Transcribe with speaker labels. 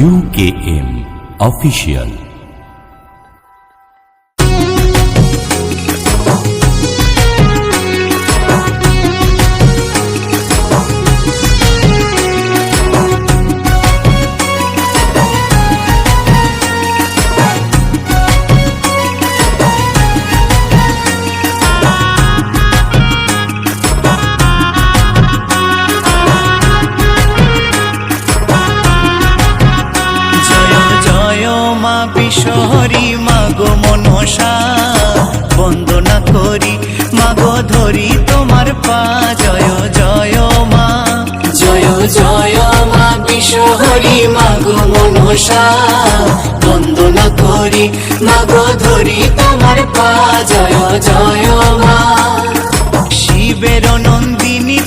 Speaker 1: UKM Official।
Speaker 2: বিশ্বহরি মাগো মনসা বন্দনা করি মাগো ধরি তোমার পা। জয় জয় মা, জয় জয় মা বিশ্বহরি মাগো মনসা বন্দনা করি মাগো ধরি তোমার পা। জয় জয় মা, শিবের নন্দিনী।